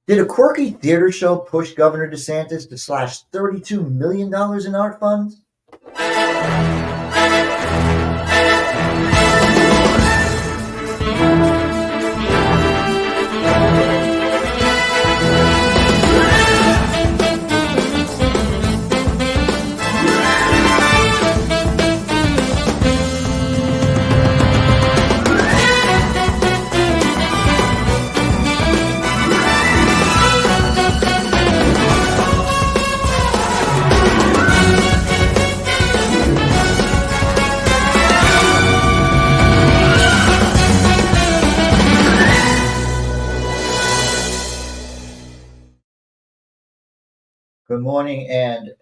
Did a quirky theater show push Governor DeSantis to slash $32 million in art funds? Good morning and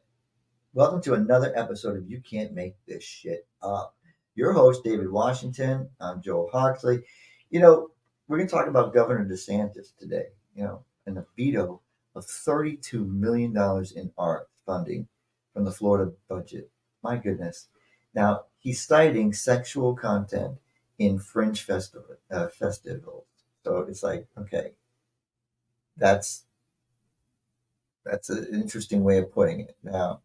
welcome to another episode of You Can't Make This Shit Up. Your host, David Washington. I'm Joel Hoxley. We're going to talk about Governor DeSantis today, and the veto of $32 million in art funding from the Florida budget. My goodness. Now, he's citing sexual content in Fringe festivals. So it's like, okay, that's an interesting way of putting it. Now,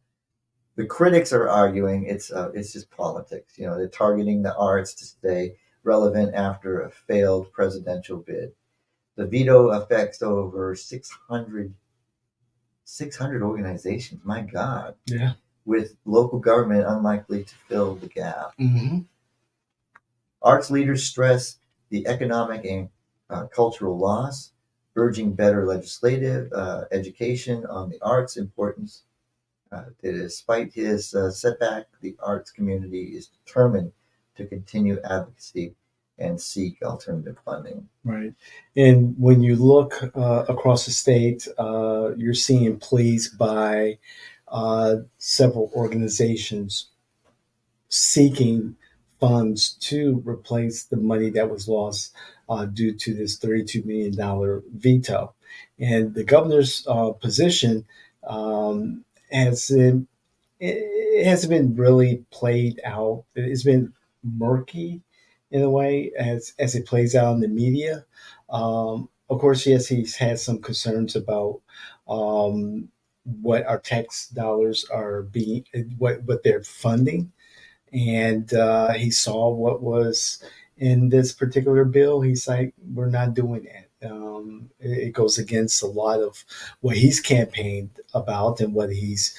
the critics are arguing it's just politics. They're targeting the arts to stay relevant after a failed presidential bid. The veto affects over 600 organizations. My God. Yeah. With local government unlikely to fill the gap. Mm-hmm. Arts leaders stress the economic and cultural loss, urging better legislative education on the arts' importance. Despite his setback, the arts community is determined to continue advocacy and seek alternative funding. Right. And when you look across the state, you're seeing pleas by several organizations seeking funds to replace the money that was lost due to this $32 million veto. And the governor's position it hasn't been really played out. It's been murky in a way as it plays out in the media. Of course, yes, he's had some concerns about what our tax dollars are being, what they're funding. And he saw what was in this particular bill. He's like, we're not doing that. It goes against a lot of what he's campaigned about and what he's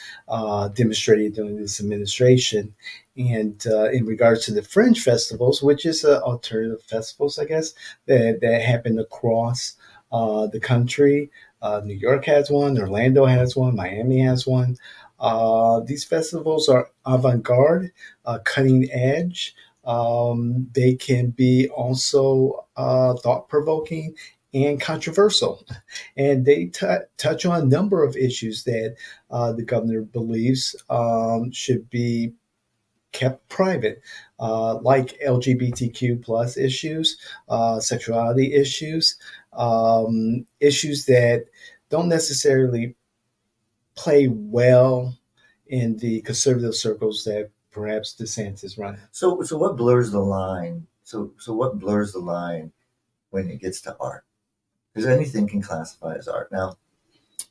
demonstrated during this administration. And in regards to the Fringe Festivals, which is alternative festivals, I guess, that happen across the country. New York has one, Orlando has one, Miami has one. These festivals are avant-garde, cutting edge. They can be also thought-provoking and controversial. And they touch on a number of issues that the governor believes should be kept private, like LGBTQ plus issues, sexuality issues, issues that don't necessarily play well in the conservative circles that perhaps DeSantis run. So what blurs the line? So what blurs the line when it gets to art? Because anything can classify as art. Now,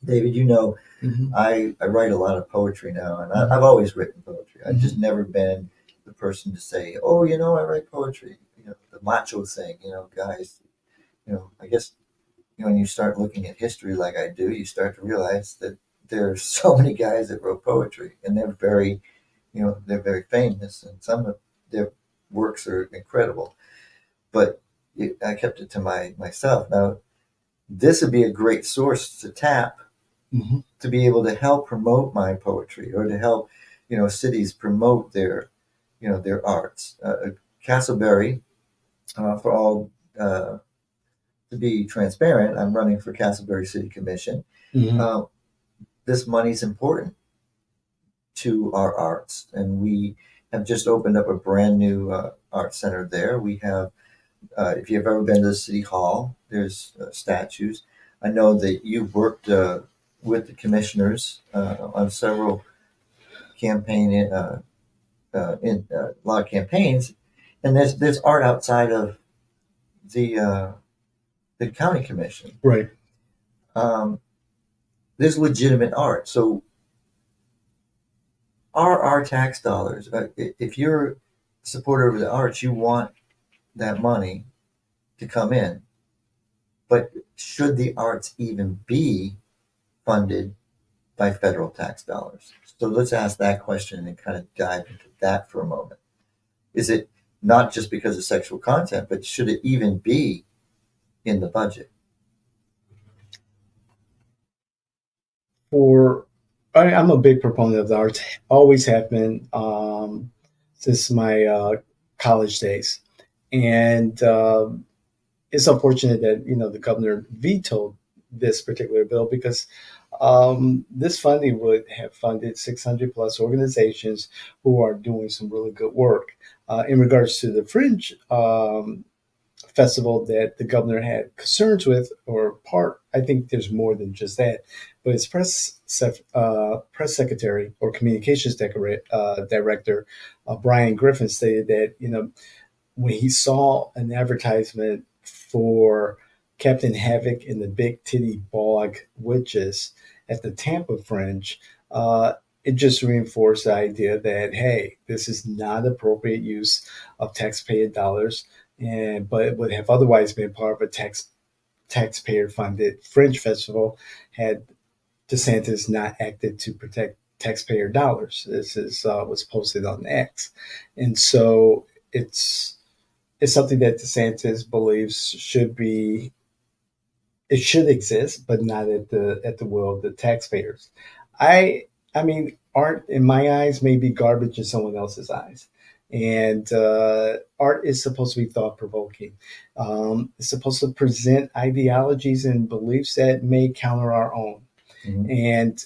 David, Mm-hmm. I write a lot of poetry now, and Mhm. I've always written poetry. I've Mhm. just never been the person to say, oh, I write poetry. The macho thing, guys. I guess when you start looking at history like I do, you start to realize that there's so many guys that wrote poetry, and they're very famous, and some of their works are incredible. But I kept it to myself. Now, this would be a great source to tap Mm-hmm. to be able to help promote my poetry or to help, cities promote their arts. Castleberry, for all, to be transparent, I'm running for Castleberry City Commission. Mm-hmm. This money is important to our arts, and we have just opened up a brand new art center there. We have, if you've ever been to the City Hall, there's statues. I know that you've worked with the commissioners on several a lot of campaigns, and there's art outside of the county commission. Right. Um, there's legitimate art. So are our tax dollars, if you're a supporter of the arts, you want that money to come in. But should the arts even be funded by federal tax dollars? So let's ask that question and kind of dive into that for a moment. Is it not just because of sexual content, but should it even be in the budget? For I'm a big proponent of the arts, always have been since my college days, and it's unfortunate that the governor vetoed this particular bill because this funding would have funded 600 plus organizations who are doing some really good work. In regards to the Fringe festival that the governor had concerns with, or part, I think there's more than just that, but his press secretary or communications director, Brian Griffin, stated that when he saw an advertisement for Captain Havoc and the Big Titty Bog Witches at the Tampa Fringe, it just reinforced the idea that, hey, this is not appropriate use of taxpayer dollars, but it would have otherwise been part of a taxpayer funded Fringe festival had DeSantis not acted to protect taxpayer dollars. This is was posted on X, and so it's something that DeSantis believes should be it should exist, but not at the will of the taxpayers. I I mean, art in my eyes may be garbage in someone else's eyes, and art is supposed to be thought provoking. It's supposed to present ideologies and beliefs that may counter our own, Mhm. and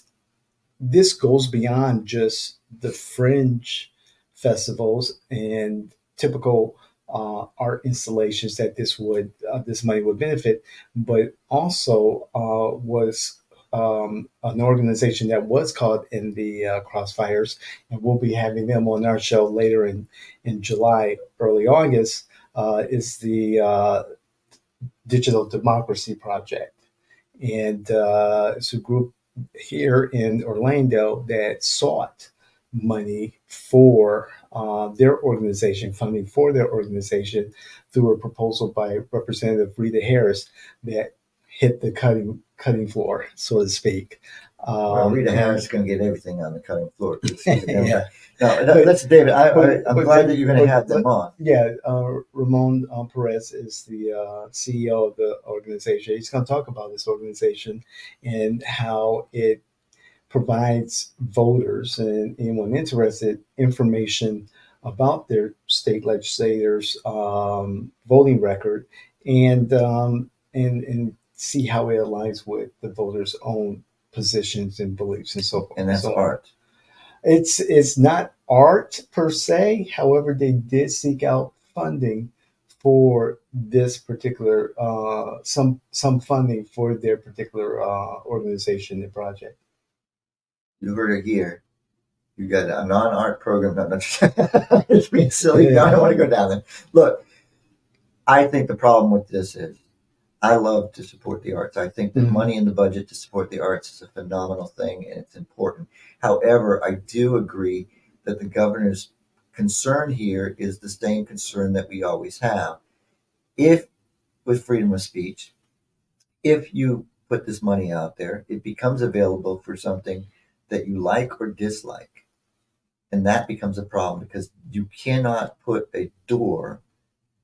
this goes beyond just the fringe festivals and typical art installations that this money would benefit, but also was an organization that was caught in the crossfires, and we'll be having them on our show later in July, early August. Is the Digital Democracy Project, and it's a group here in Orlando that sought money for their organization, funding for their organization through a proposal by Representative Rita Harris that hit the cutting floor, so to speak. Well, Rita Harris And is going to get everything on the cutting floor. Stephen yeah, No, but that's David. I'm glad that you're going to have them but on. yeah, Ramon Perez is the CEO of the organization. He's going to talk about this organization and how it provides voters and anyone interested information about their state legislators' voting record, and see how it aligns with the voters' own positions and beliefs and so forth And and that's so on. art. It's not art per se. However, they did seek out funding for this particular some funding for their particular organization and project. You heard it here. You got a non-art program. No, no, it's being silly. No, I don't want to go down there. Look, I think the problem with this is I love to support the arts. I think that Mhm. money in the budget to support the arts is a phenomenal thing and it's important. However, I do agree that the governor's concern here is the same concern that we always have. If, with freedom of speech, if you put this money out there, it becomes available for something that you like or dislike. And that becomes a problem because you cannot put a door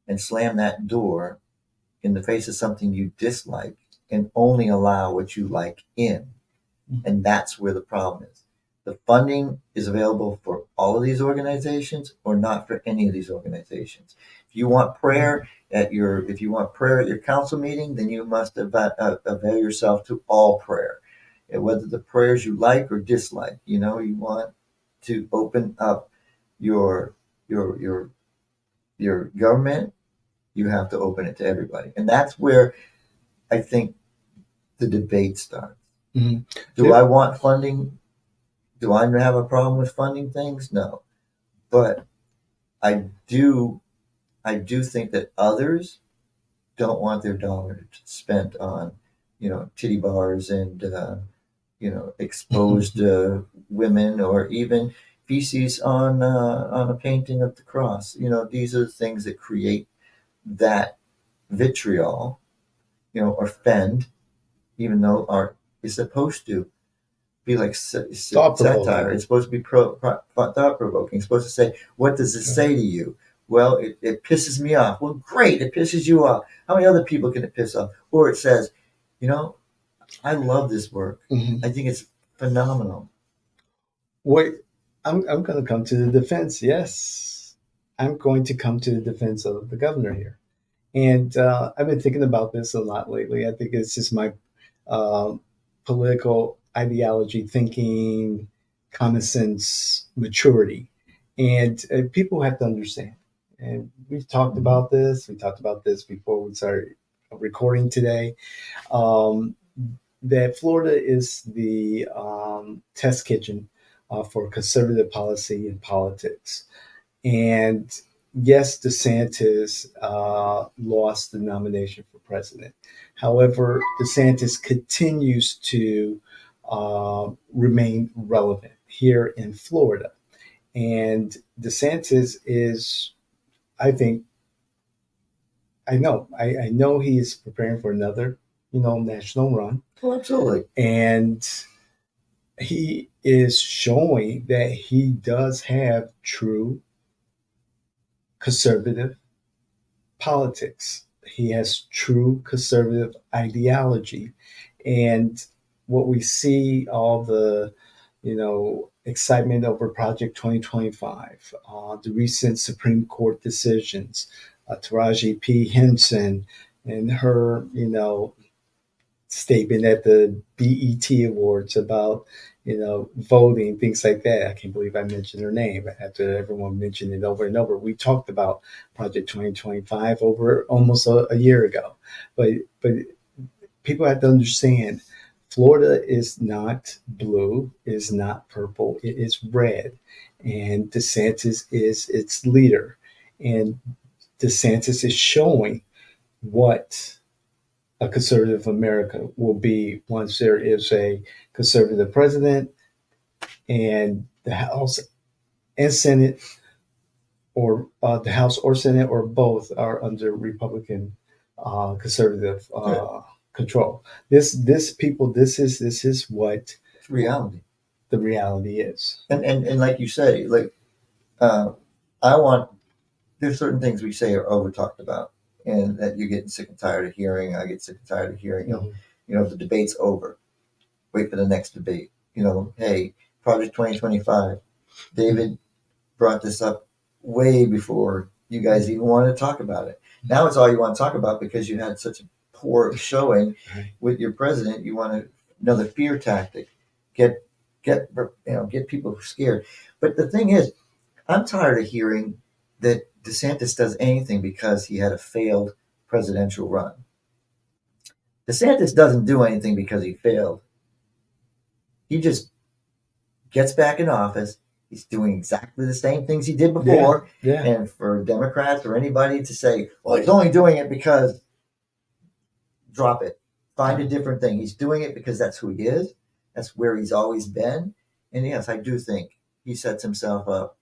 and slam that door in the face of something you dislike and only allow what you like in. And that's where the problem is. The funding is available for all of these organizations or not for any of these organizations. If you want prayer if you want prayer at your council meeting, then you must avail yourself to all prayer. And whether the prayers you like or dislike, you want to open up your your your your government, you have to open it to everybody. And that's where I think the debate starts. Mhm. Do I want funding? Do I have a problem with funding things? No. But I do I do think that others don't want their dollars spent on titty bars and exposed women, or even feces on a painting of the cross. These are the things that create that vitriol, offend, even though art is supposed to be like Thought satire. provoking. It's supposed to be thought provoking. It's supposed to say, what does it Right. say to you? Well, it pisses me off. Well, great, it pisses you off. How many other people can it piss off? Or it says, you know, I love this work. Mhm. I think it's phenomenal. Wait, I'm going to come to the defense. Yes, I'm going to come to the defense of the governor here. And I've been thinking about this a lot lately. I think it's just my um, political ideology, thinking, common sense, maturity. And people have to understand. And we've talked about this. We talked about this before we started recording today. Um, that Florida is the test kitchen for conservative policy and politics. And yes, DeSantis lost the nomination for president. However, DeSantis continues to remain relevant here in Florida. And DeSantis is, I think, I know he is preparing for another, national run. Oh, absolutely. And he is showing that he does have true conservative politics. He has true conservative ideology. And what we see, all the, excitement over Project 2025, the recent Supreme Court decisions, Taraji P. Henson and her, statement at the BET Awards about, voting, things like that. I can't believe I mentioned her name after everyone mentioned it over and over. We talked about Project 2025 over almost a year ago. But people have to understand Florida is not blue, is not purple, it is red. And DeSantis is its leader. And DeSantis is showing what a conservative America will be once there is a conservative president and the House and Senate, or the House or Senate, or both are under Republican conservative Yeah, control. This is what it's reality. the reality is. And like you say, like uh, I want there's certain things we say are over talked about, and that you're getting sick and tired of hearing. I get sick and tired of hearing. Mhm. The debate's over. Wait for the next debate. Hey, Project 2025. David brought this up way before you guys even wanted to talk about it. Now it's all you want to talk about because you had such a poor showing Right. with your president. You want another fear tactic, get get people scared. But the thing is, I'm tired of hearing that DeSantis does anything because he had a failed presidential run. DeSantis doesn't do anything because he failed. He just gets back in office. He's doing exactly the same things he did Yeah, before. yeah. And for Democrats or anybody to say, well, he's only doing it because, drop it. Find a different thing. He's doing it because that's who he is. That's where he's always been. And yes, I do think he sets himself up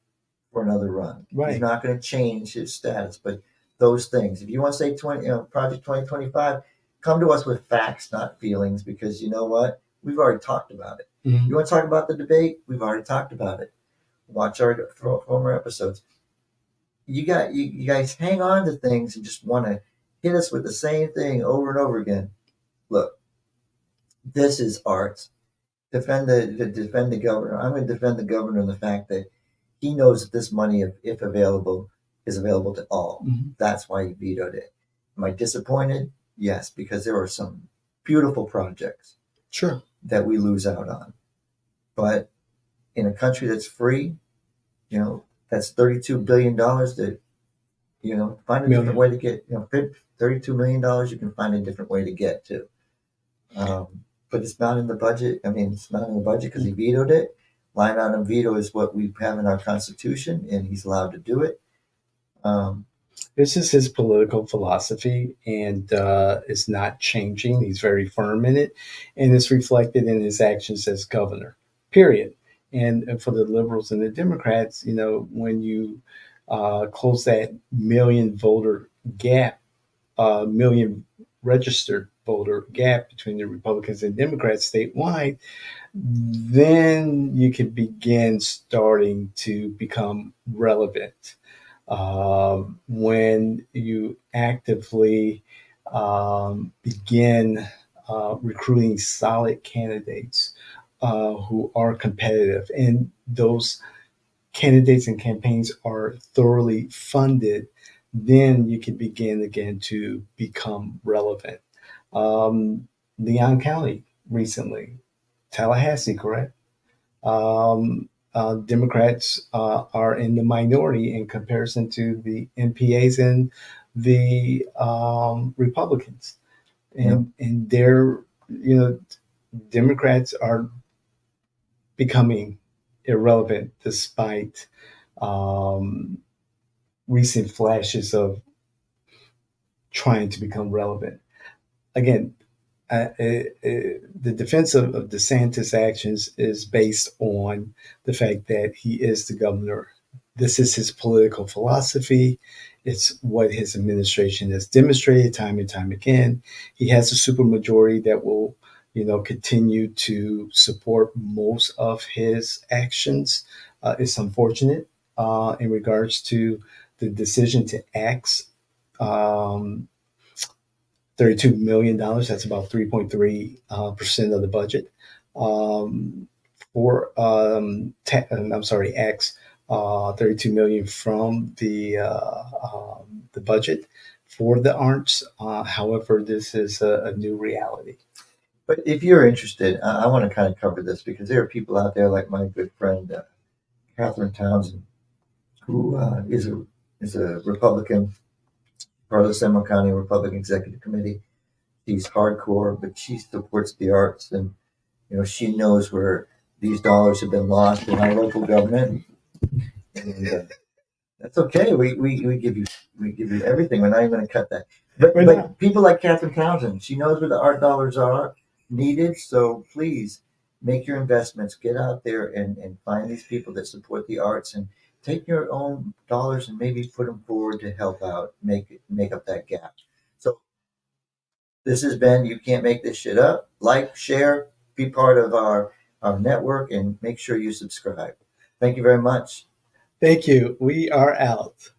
for another run. He's Right. not going to change his status, but those things. If you want to say Project 2025, come to us with facts, not feelings, because you know what? We've already talked about it. Mhm. You want to talk about the debate? We've already talked about it. Watch our former episodes. You guys hang on to things and just want to hit us with the same thing over and over again. Look, this is art. Defend the governor. I'm going to defend the governor in the fact that he knows that this money, if available, is available to all. Mhm. That's why he vetoed it. Am I disappointed? Yes, because there are some beautiful projects Sure. that we lose out on. But in a country that's free, that's $32 billion that, find a different Million. way to get, $32 million you can find a different way to get to. But it's not in the budget. I mean, it's not in the budget because he vetoed it. Line item veto is what we have in our Constitution, and he's allowed to do it. Um, This is his political philosophy, and it's not changing. He's very firm in it, and it's reflected in his actions as governor. Period. And for the liberals and the Democrats, when you close that million voter gap, million registered voter gap between the Republicans and Democrats statewide, then you can begin starting to become relevant when you actively begin recruiting solid candidates who are competitive, and those candidates and campaigns are thoroughly funded, then you can begin again to become relevant. Um, Leon County recently, Tallahassee, correct? Democrats are in the minority in comparison to the NPAs and the Republicans, Yeah. and they're Democrats are becoming irrelevant despite um, recent flashes of trying to become relevant. Again, the defense of DeSantis' actions is based on the fact that he is the governor. This is his political philosophy. It's what his administration has demonstrated time and time again. He has a supermajority that will, continue to support most of his actions. It's unfortunate in regards to the decision to axe um, $32 million. That's about 3.3% of the budget. For I'm sorry, X 32 million from the budget for the arts. However, this is a new reality. But if you're interested, I want to kind of cover this because there are people out there like my good friend Catherine Townsend, who is a Republican, part of the Seminole County Republican Executive Committee. She's hardcore, but she supports the arts, and she knows where these dollars have been lost in our local government, and that's okay. We give you everything. We're not even going to cut that. But people like Catherine Townsend, she knows where the art dollars are needed. So please make your investments. Get out there and find these people that support the arts and take your own dollars and maybe put them forward to help out, make up that gap. So this has been You Can't Make This Shit Up. Like, share, be part of our network, and make sure you subscribe. Thank you very much. Thank you. We are out.